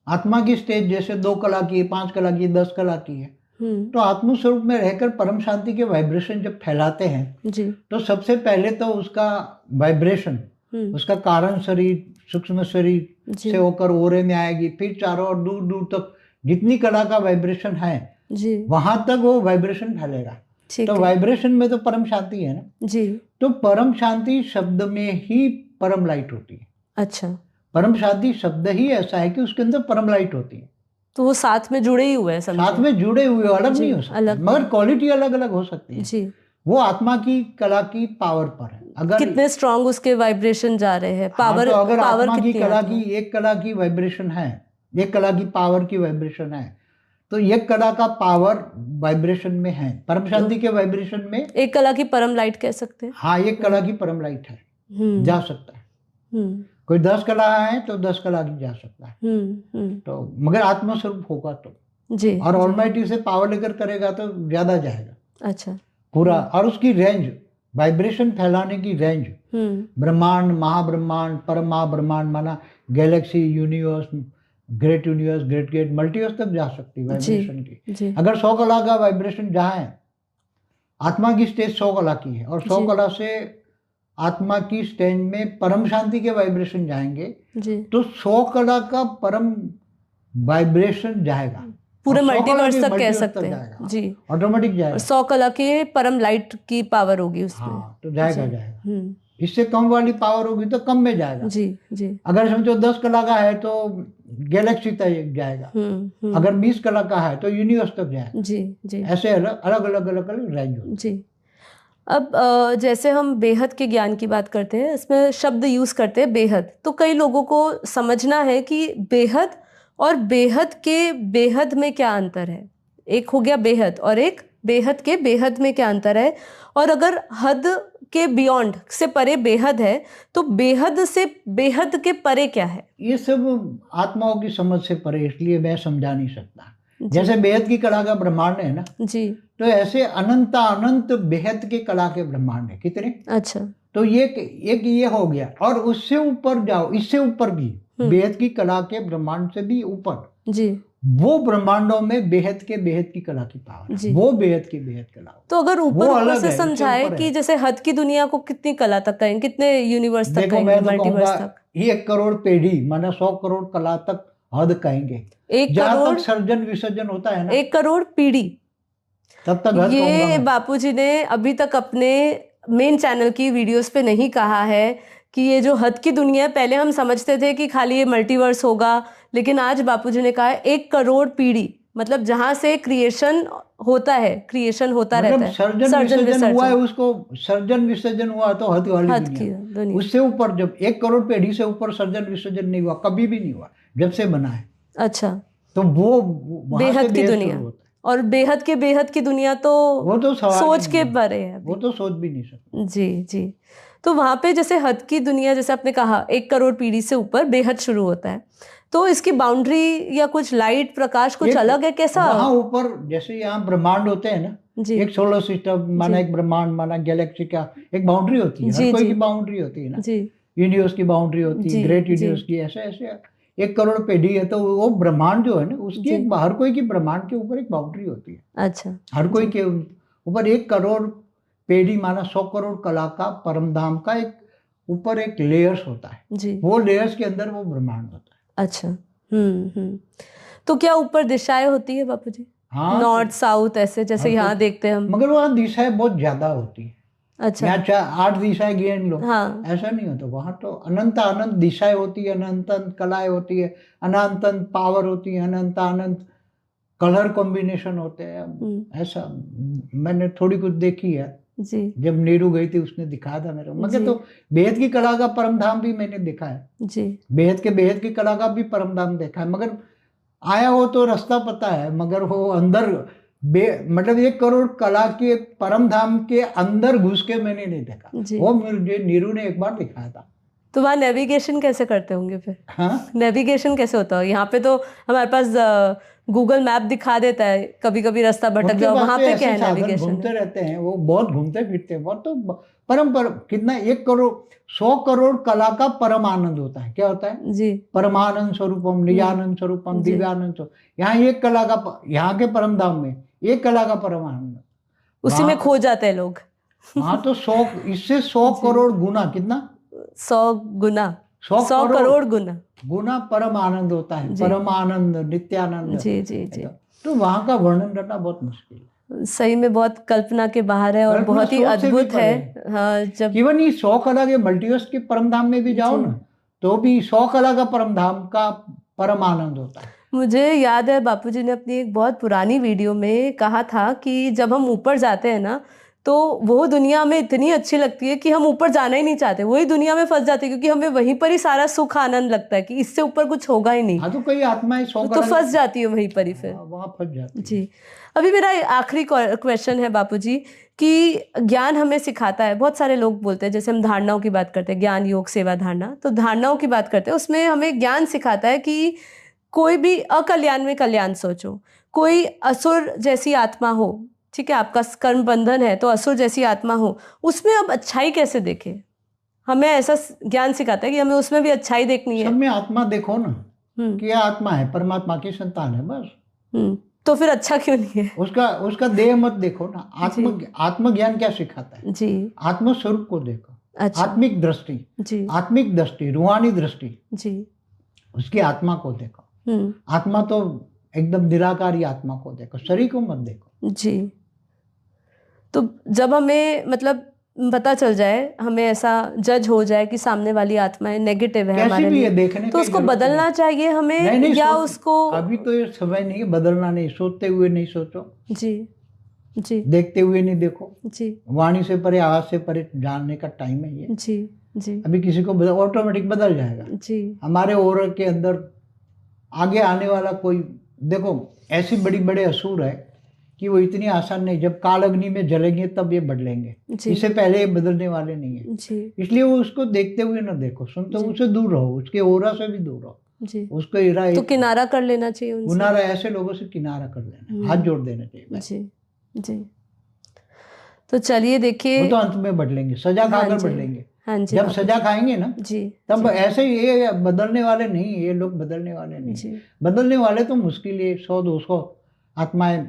S1: आत्मा की स्टेज जैसे 2 कला की है, 5 कला की है, 10 कला की है, तो आत्म स्वरूप में रहकर परम शांति के वाइब्रेशन जब फैलाते हैं जी, तो सबसे पहले तो उसका वाइब्रेशन, उसका कारण शरीर, सूक्ष्म शरीर से होकर ओरे में आएगी, फिर चारों ओर दूर दूर तक जितनी कला का वाइब्रेशन है जी, वहां तक वो वाइब्रेशन फैलेगा। तो वाइब्रेशन में तो परम शांति है ना जी, तो परम शांति शब्द में ही परम लाइट होती है। अच्छा, परम शांति शब्द ही ऐसा है कि उसके अंदर परम लाइट होती है, तो वो साथ में जुड़े ही हुए हैं, साथ में जुड़े हुए, अलग नहीं हो सकते, मगर क्वालिटी अलग अलग हो सकती है जी, वो आत्मा की कला की पावर पर है। अगर
S2: कितने स्ट्रॉन्ग उसके वाइब्रेशन जा रहे हैं, पावर,
S1: तो अगर
S2: पावर
S1: आत्मा की कला की एक कला की वाइब्रेशन है, एक कला की पावर की वाइब्रेशन है, तो एक कला का पावर वाइब्रेशन में है, परम शांति के वाइब्रेशन में
S2: एक कला की परम लाइट कह सकते हैं।
S1: हाँ, एक कला की परम लाइट है, जा सकता है। कोई 10 कला है तो 10 कला की जा सकता है, तो मगर आत्मस्वरूप होगा तो जी, और ऑलमाइटी से पावर लेकर करेगा तो ज्यादा जाएगा। अच्छा, पूरा, और उसकी रेंज, वाइब्रेशन फैलाने की रेंज, ब्रह्मांड, महाब्रह्मांड, परम महाब्रह्मांड, माना Galaxy, universe, great universe, great great multiverse तक जा सकती है वाइब्रेशन की। अगर 100 कला का वाइब्रेशन जहाँ है, आत्मा की स्टेज 100 कला की है, और 100 कला से आत्मा की स्टेज में परम शांति के वाइब्रेशन जाएंगे जी, तो 100 कला का परम वाइब्रेशन जाएगा,
S2: पूरे मल्टीवर्स तक कह सकते हैं जी,
S1: ऑटोमेटिक जाएगा।
S2: 100 कला की परम लाइट की पावर होगी उसमें।
S1: हाँ, तो जाएगा। इससे कम वाली पावर होगी तो कम में जाएगा जी जी। अगर समझो 10 कला का है तो गैलेक्सी तक जाएगा, अगर 20 कला का है तो यूनिवर्स तक जाएगा जी जी। ऐसे अलग अलग रेंज
S2: जी। अब जैसे हम बेहद के ज्ञान की बात करते हैं, इसमें शब्द यूज करते हैं बेहद, तो कई लोगों को समझना है कि बेहद और बेहद के बेहद में क्या अंतर है। एक हो गया बेहद और एक बेहद के बेहद में क्या अंतर है, और अगर हद के बियॉन्ड से परे बेहद है तो बेहद से बेहद के परे क्या है?
S1: ये सब आत्माओं की समझ से परे, इसलिए मैं समझा नहीं सकता। जैसे बेहद की कला का ब्रह्मांड है ना जी, तो ऐसे अनंत अनंत बेहद के कला के ब्रह्मांड है। कितने?
S2: अच्छा,
S1: तो एक ये हो गया, और उससे ऊपर जाओ, इससे ऊपर भी बेहद की कला के ब्रह्मांड से भी ऊपर जी, वो ब्रह्मांडों में बेहद की कला की पावर, वो बेहद की बेहद कला।
S2: तो अगर ऊपर से समझाए कि जैसे हद की दुनिया को कितनी कला तक कहेंगे, कितने यूनिवर्स तक कहेंगे, मल्टीवर्स तक?
S1: 1 करोड़ पेढ़ी माना 100 करोड़ कला तक हद कहेंगे।
S2: 1 करोड़
S1: सर्जन विसर्जन होता है ना,
S2: 1 करोड़ पीढ़ी,
S1: तब तक
S2: ये बापूजी ने अभी तक अपने मेन चैनल की वीडियोस पे नहीं कहा है कि ये जो हद की दुनिया है, पहले हम समझते थे कि खाली ये मल्टीवर्स होगा, लेकिन आज बापूजी ने कहा है 1 करोड़ पीढ़ी, मतलब जहां से क्रिएशन होता है, क्रिएशन होता रहता है,
S1: सर्जन विसर्जन हुआ है, उसको सर्जन विसर्जन हुआ तो हद वाली दुनिया। उससे ऊपर जब 1 करोड़ पेढ़ी से ऊपर सर्जन विसर्जन नहीं हुआ, कभी भी नहीं हुआ जब से बना है।
S2: अच्छा,
S1: तो वो
S2: बेहद की दुनिया, और बेहद की दुनिया तो
S1: वो तो
S2: सोच के परे है,
S1: वो तो सोच भी नहीं सकते।
S2: जी जी। तो वहाँ पे जैसे हद की दुनिया, जैसे आपने कहा 1 करोड़ पीढ़ी से ऊपर बेहद शुरू होता है, तो इसकी बाउंड्री या कुछ लाइट प्रकाश कुछ अलग है कैसा?
S1: वहाँ ऊपर जैसे यहाँ ब्रह्मांड होते हैं ना,
S2: जी
S1: एक सोलर सिस्टम माना, एक ब्रह्मांड माना, गैलेक्सी का एक बाउंड्री होती है,
S2: जी,
S1: हर कोई
S2: जी।
S1: की बाउंड्री होती है ना,
S2: जी
S1: यूनिवर्स की बाउंड्री होती
S2: जी,
S1: है, ग्रेट
S2: जी।
S1: यूनिवर्स की, ऐसे ऐसे 1 करोड़ पीढ़ी है, तो वो ब्रह्मांड जो है ना उसकी
S2: जी।
S1: एक, हर कोई की ब्रह्मांड के ऊपर एक बाउंड्री होती है,
S2: अच्छा
S1: हर कोई
S2: जी।
S1: के ऊपर 1 करोड़ पीढ़ी माना 100 करोड़ कला का परमधाम का एक ऊपर एक लेयर्स होता है,
S2: जी
S1: वो लेयर्स के अंदर वो ब्रह्मांड होता है।
S2: अच्छा तो क्या ऊपर दिशाएं होती है बापूजी?
S1: हाँ,
S2: नॉर्थ साउथ ऐसे जैसे
S1: हर
S2: यहाँ
S1: कुछ,
S2: देखते हैं हम?
S1: मगर वहाँ दिशाएं बहुत ज्यादा होती है।
S2: अच्छा
S1: यहाँ 8 दिशाएं गिन लो,
S2: हाँ
S1: ऐसा नहीं होता, वहां तो अनंत अनंत दिशाएं होती है, अनंत अनंत कलाएं होती है, अनंत अनंत पावर होती है, अनंत अनंत कलर कॉम्बिनेशन होते हैं। ऐसा मैंने थोड़ी कुछ देखी है,
S2: जी
S1: जब नीरू गई थी उसने दिखाया था मेरे को, मगर
S2: जी।
S1: तो बेहद की कला का परमधाम भी मैंने देखा है,
S2: जी
S1: बेहद की कला का भी परमधाम देखा है, मगर आया हो तो रास्ता पता है, मगर वो अंदर मतलब 1 करोड़ कला के परमधाम के अंदर घुस के मैंने नहीं देखा,
S2: जी।
S1: वो मुझे नीरू ने एक बार दिखाया था।
S2: तो वहाँ नेविगेशन कैसे करते होंगे फिर?
S1: हाँ,
S2: नेविगेशन कैसे होता है? यहाँ पे तो हमारे पास गूगल मैप दिखा देता है, कभी कभी रास्ता भटक
S1: उनके
S2: जाओ,
S1: पास
S2: वहाँ
S1: तो
S2: पे
S1: ऐसे
S2: क्या है
S1: साधन
S2: नेविगेशन?
S1: घूमते रहते हैं, वो बहुत घूमते फिरते हैं, बहुत तो परम कितना 1 करोड़ 100 करोड़ कला का परम आनंद होता है, क्या होता है?
S2: जी
S1: परमानंद स्वरूपम, निजानंद स्वरूपम,
S2: जी।
S1: दिव्यानंद स्वरूप, यहाँ एक कला का, यहाँ के परम धाम में 1 कला का परम आनंद,
S2: उसी में खो जाते हैं लोग।
S1: वहां तो 100, इससे 100 करोड़ गुना, कितना?
S2: 100 गुना,
S1: 100
S2: करोड़ गुना।
S1: गुना परम आनंद होता है,
S2: जी।
S1: परम आनंद, नित्यानंद।
S2: जी जी जी।
S1: तो वहां का वर्णन करना बहुत मुश्किल है,
S2: सही में बहुत कल्पना के बाहर है और
S1: कल्पना
S2: बहुत ही
S1: सोच से भी
S2: अद्भुत
S1: परे
S2: है। हाँ, जब
S1: इवन ये 100 कला के मल्टीवर्स के परम धाम में भी जाओ
S2: जी।
S1: ना, तो भी 100 कला का परम धाम का परम आनंद होता है।
S2: मुझे याद है बापूजी ने अपनी एक बहुत पुरानी वीडियो में कहा था कि जब हम ऊपर जाते हैं ना, तो वो दुनिया हमें इतनी अच्छी लगती है कि हम ऊपर जाना ही नहीं चाहते, वही दुनिया में फंस जाते हैं, क्योंकि हमें वहीं पर ही सारा सुख आनंद लगता है कि इससे ऊपर कुछ होगा ही नहीं।
S1: हाँ, तो कई आत्माएं 100
S2: तो फंस जाती है वहीं पर ही फिर।
S1: वहां फंस जाती है।
S2: जी। अभी मेरा आखिरी क्वेश्चन है बापूजी कि ज्ञान हमें सिखाता है, बहुत सारे लोग बोलते हैं, जैसे हम धारणाओं की बात करते हैं, ज्ञान योग सेवा धारणा, तो धारणाओं की बात करते हैं, उसमें हमें ज्ञान सिखाता है कि कोई भी अकल्याण में कल्याण सोचो, कोई असुर जैसी आत्मा हो, ठीक है, आपका कर्म बंधन है तो असुर जैसी आत्मा हो, उसमें अब अच्छाई कैसे देखें? हमें ऐसा ज्ञान सिखाता है कि हमें उसमें भी अच्छाई देखनी है।
S1: सब में आत्मा देखो ना, कि यह आत्मा है, परमात्मा की संतान है, बस।
S2: तो फिर अच्छा क्यों नहीं है?
S1: उसका देह मत देखो ना, आत्मज्ञान क्या सिखाता है?
S2: जी।
S1: आत्म स्वरूप को देखो।
S2: अच्छा।
S1: आत्मिक दृष्टि,
S2: जी
S1: आत्मिक दृष्टि, रूहानी दृष्टि,
S2: जी।
S1: उसकी आत्मा को देखो। आत्मा तो एकदम निराकारी आत्मा को देखो, शरीर को मत देखो।
S2: जी। तो जब हमें मतलब पता चल जाए, हमें ऐसा जज हो जाए कि सामने वाली आत्माएं नेगेटिव है हमारे
S1: भी
S2: लिए,
S1: है देखने
S2: तो उसको बदलना चाहिए हमें?
S1: नहीं,
S2: या उसको
S1: अभी तो ये समय नहीं है, बदलना नहीं, सोचते हुए नहीं सोचो।
S2: जी जी।
S1: देखते हुए नहीं देखो।
S2: जी।
S1: वाणी से परे, आवाज से परे जानने का टाइम है ये।
S2: जी जी।
S1: अभी किसी को ऑटोमेटिक बदल जाएगा।
S2: जी।
S1: हमारे ओर के अंदर आगे आने वाला कोई, देखो ऐसी बड़ी बड़े असुर है कि वो इतनी आसान नहीं, जब काल अग्नि में जलेंगे तब ये बदलेंगे, इससे पहले ये बदलने वाले नहीं है। इसलिए वो उसको देखते हुए ना देखो, सुनते उससे दूर रहो, उसके ओरा से भी दूर रहो।
S2: जी।
S1: उसको इरा
S2: तो किनारा कर लेना चाहिए उनसे।
S1: किनारा, ऐसे लोगों से किनारा कर लेना, हाथ जोड़ देना चाहिए।
S2: जी जी। तो चलिए देखिए,
S1: वो तो अंत में बदलेंगे, सजा खाकर बदलेंगे।
S2: हाँ जी।
S1: जब सजा खाएंगे ना
S2: जी,
S1: तब ऐसे ही, ये बदलने वाले नहीं, ये लोग बदलने वाले नहीं। बदलने वाले तो मुश्किल है, 100-200 आत्माएं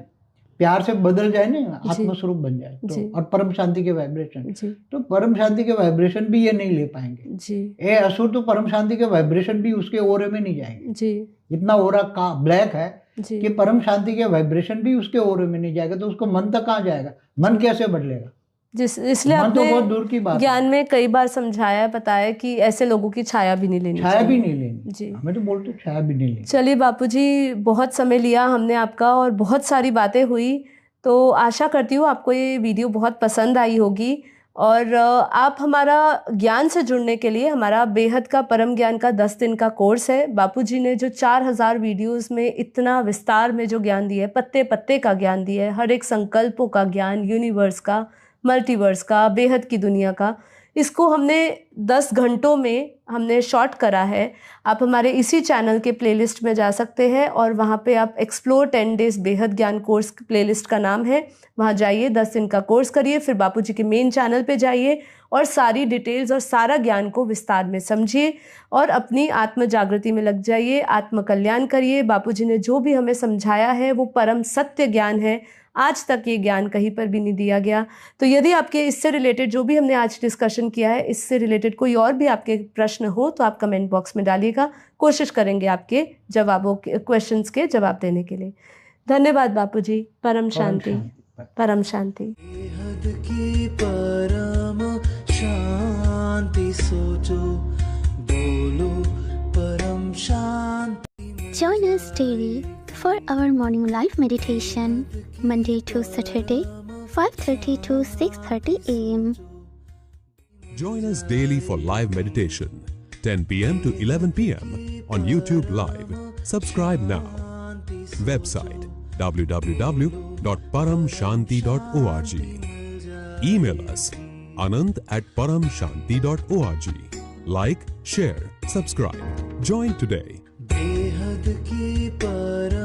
S1: प्यार से बदल जाए ना, आत्मस्वरूप बन जाए तो, और परम शांति के वाइब्रेशन, तो परम शांति के वाइब्रेशन भी ये नहीं ले पाएंगे जी। ये असुर तो परम शांति के वाइब्रेशन भी उसके ओरे में नहीं जाएंगे जी। इतना ओरा का ब्लैक है कि परम शांति के वाइब्रेशन भी उसके ओरे में नहीं जाएगा, तो उसको मन तक कहाँ जाएगा? मन कैसे बदलेगा? इसलिए
S2: आपने
S1: तो बहुत दूर की बात,
S2: ज्ञान में कई बार समझाया, बताया कि ऐसे लोगों की छाया भी नहीं लेनी,
S1: छाया भी नहीं लेनी जी। हमें तो बोलते छाया भी नहीं लेनी।
S2: चलिए बापूजी, बहुत समय लिया हमने आपका और बहुत सारी बातें हुई, तो आशा करती हूँ आपको ये वीडियो बहुत पसंद आई होगी। और आप हमारा ज्ञान से जुड़ने के लिए, हमारा बेहद का परम ज्ञान का 10 दिन का कोर्स है। बापूजी ने जो 4000 वीडियोस में इतना विस्तार में जो ज्ञान दिया है, पत्ते पत्ते का ज्ञान दिया है, हर एक संकल्पों का ज्ञान, यूनिवर्स का, मल्टीवर्स का, बेहद की दुनिया का, इसको हमने 10 घंटों में हमने शॉर्ट करा है। आप हमारे इसी चैनल के प्लेलिस्ट में जा सकते हैं और वहाँ पे आप एक्सप्लोर 10 डेज बेहद ज्ञान कोर्स प्लेलिस्ट का नाम है, वहाँ जाइए, 10 दिन का कोर्स करिए, फिर बापूजी के मेन चैनल पे जाइए और सारी डिटेल्स और सारा ज्ञान को विस्तार में समझिए और अपनी आत्म जागृति में लग जाइए, आत्म कल्याण करिए। बापूजी ने जो भी हमें समझाया है वो परम सत्य ज्ञान है, आज तक ये ज्ञान कहीं पर भी नहीं दिया गया। तो यदि आपके इससे रिलेटेड जो भी हमने आज डिस्कशन किया है, इससे रिलेटेड कोई और भी आपके प्रश्न हो तो आप कमेंट बॉक्स में डालिएगा, कोशिश करेंगे आपके जवाबों के क्वेश्चंस के जवाब देने के लिए। धन्यवाद बापूजी। परम शांति, परम शांति।
S3: बेहद की परम शांति सोचो, बोलो परम शांति।
S4: Join us daily for our morning live meditation, Monday to Saturday, 5:30 to 6:30 a.m.
S5: Join us daily for live meditation, 10 p.m. to 11 p.m. on YouTube Live. Subscribe now. Website www.paramshanti.org. Email us anant@paramshanti.org. Like, share, subscribe. Join today.
S3: बेहद की परम